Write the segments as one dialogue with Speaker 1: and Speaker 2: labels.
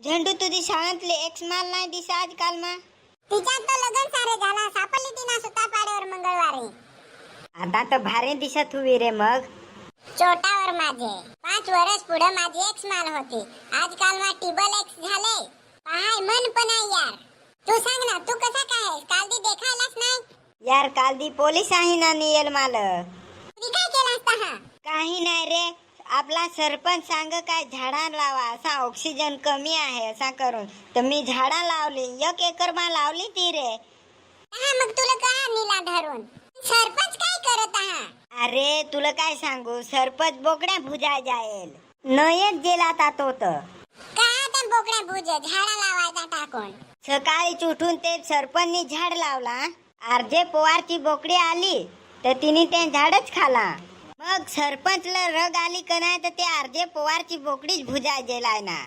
Speaker 1: झेंडू तुझी शाळेतली एक्स माल नाही दिसा आजकाल मा.
Speaker 2: तिच्यात तो लगन सारे झाला सापडली तिना सुतापाड्यावर मंगळवारी.
Speaker 1: आता तर भारी दिसत हुई रे मग.
Speaker 2: चोटावर माझे 5 वर्ष पुढे माझी एक्स माल होती. आजकाल मा टिबल एक्स झाले. पाहाय मन पण आहे यार. तू सांग ना तू कसा काय आहेस? काल दी देखायलाच नाही.
Speaker 1: यार काल दी पोलीस आहे ना नियल माल.
Speaker 2: तुम्ही काय केलं असता हा?
Speaker 1: काही नाही रे. आपला सरपंच सांग काय झाडा लावा असा ऑक्सिजन कमी आहे असा करून तर मी झाडा लावली 1 एकर मा लावली ती रे.
Speaker 2: हा मग तुला का नीला धरून सरपंच काय करत आहा?
Speaker 1: अरे तुला काय सांगू सरपंच बोकड्या भुजाय जाईल नयच गेला तो तर.
Speaker 2: का त्या बोकड्या भुज झाडा लावायचा टाकून.
Speaker 1: सकाळी उठून ते सरपंचनी झाड लावला. आरजे पवारची बोकडी आली तर तिने ते झाडच खाला. मग सरपंचला रग आली का नाही तर ते आरजे पवारची बोकडीच भुजाय गेलाय ना.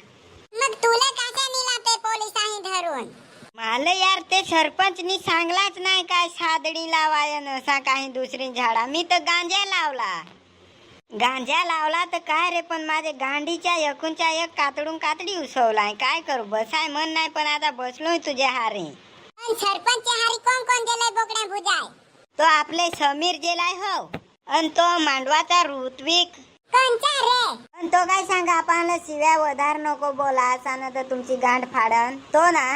Speaker 2: मग तुला कशा नीला ते पोलिसांनी धरून?
Speaker 1: मला यार ते सरपंचनी सांगलाच नाही काय सादडी लावाय नसा काही दुसरी झाडा. मी तर गांजा लावला तर काय रे पण माझे गांडीच्या एकूणच्या एक कातडी उसवलाय. काय करू बसाय मन नाही पण आता बसलोय तुझ्या हारी.
Speaker 2: सरपंच हारी कोण गेलाय बोकड्या भुजाय?
Speaker 1: तो आपले समीर गेलाय हो. अन तो मांडवाचा ऋत्विक.
Speaker 2: कोणचा रे?
Speaker 1: अन तो काय सांगा आपण शिव्या वधार नको बोला असा ना तर तुमची गांड फाडन तो ना.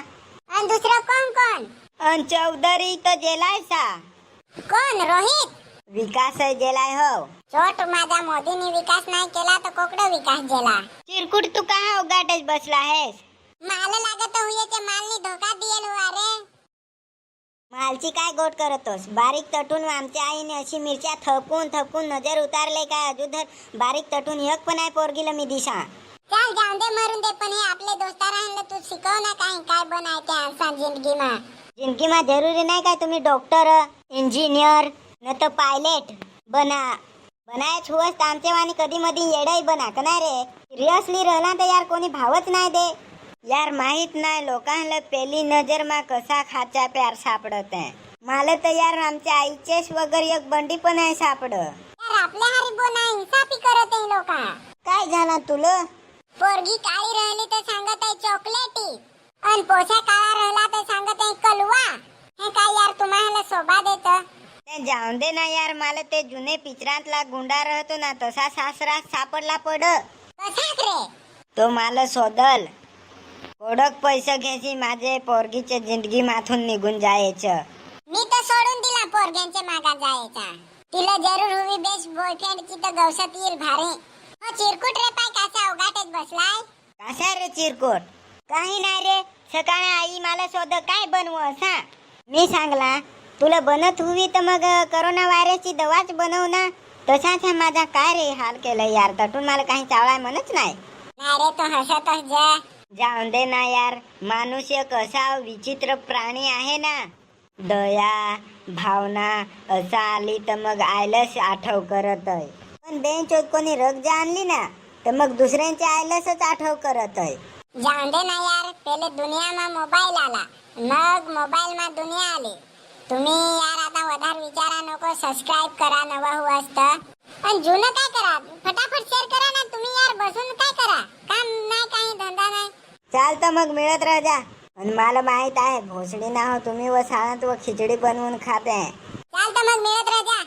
Speaker 2: आणि दुसरं कोण?
Speaker 1: अन चौधरी तर गेलाय सा.
Speaker 2: कोण? रोहित?
Speaker 1: विकास गेलाय हो.
Speaker 2: छोट माझा मोदींनी विकास नाही केला तर कोकडा विकास गेला.
Speaker 1: चिरकुट तू कहा उगाटच बसला आहेस?
Speaker 2: माल लागत हुए ते मालनी धोका दियल हुआ रे.
Speaker 1: मालची काय गोट करतोस? बारीक तटून आमच्या आईने अशी मिरच्या थपकून नजर उतारले काय अजून बारीक तटून एक पण आहे पोरगीला मी दिशा.
Speaker 2: चल जाऊन दे मरून दे पण हे आपले दोस्तार राहिले तू शिकव ना काही काय बनायचे आसान जिंदगीमा
Speaker 1: जरुरी नाही काय तुम्ही डॉक्टर इंजिनियर न तर पायलट बनायच हुवस तर आमच्या वाणी कधी मधी येडही बना का नाही रे. सिरियसली राहिला तर यार कोणी भावच नाही दे. यार माहित नाही लोकांना पहिली नजर मा कसा खाचा प्यार सापडत आहे. मला तर यार आमच्या आईचेच वगैरे एक बंडी पण आहे सापड.
Speaker 2: यार आपल्या हरी बोना इंसाफी करत आहे लोका.
Speaker 1: काय झाला तुला?
Speaker 2: पोरगी काळी राहिली तर सांगत आहे चॉकलेटी आणि पोछा काळा राहिला तर सांगत आहे कलवा. हे काय यार तुम्हाला शोभा देत?
Speaker 1: ते जाऊन दे ना यार. मला ते जुने पिक्चरातला गुंडा राहतो ना तसा सासरा सापडला पड.
Speaker 2: कसा रे?
Speaker 1: तो मला शोधल. ओळख पैसे घ्यायची माझे पोरगीच्या जिंदगी माथून निघून जायचं.
Speaker 2: मी तर सोडून दिला पोरग्यांच्या मागा जायचा. तिला जरूर हुई बेस्ट बॉयफ्रेंड की तर गवसात येईल भारी. हो चिरकुट रे पाय कसा उगाटच बसलाय?
Speaker 1: कसा रे चिरकुट? काही नाही रे. सकाळी आई मला शोध काय बनवू असा. मी सांगला तुला बनत हुई तर मग कोरोना व्हायरसची दवाच बनव ना. तसाच माझा काय रे हाल केलं यार. तटून मला काही चावलाय म्हणच नाही.
Speaker 2: नाही रे तो हसतच जा.
Speaker 1: जाऊन दे ना यार. माणूस एक असा विचित्र प्राणी आहे ना. दया भावना असा आली तर मग आयलस आठव करत आहे. पण बेंच कोणी रग आणली ना तर मग दुसऱ्यांच्या आयलसच आठव करत आहे.
Speaker 2: जाऊन दे ना यार. पहिले दुनियामा मोबाईल आला मग मोबाईल मा दुनिया आली. तुम्ही यार आता वधार विचारा नको. सबस्क्राइब करा नवा हुआ असतं. आणि जुनं काय करा फटाफट शेअर करा ना. तुम्ही यार बसून काय करा काम नाही काही धंदा नाही.
Speaker 1: चालतं मग मिळत राहा जा. आणि मला माहित आहे भोसडी ना हो तुम्ही व साळत व खिचडी बनवून खाते.
Speaker 2: चालतं मग मिळत राहा जा.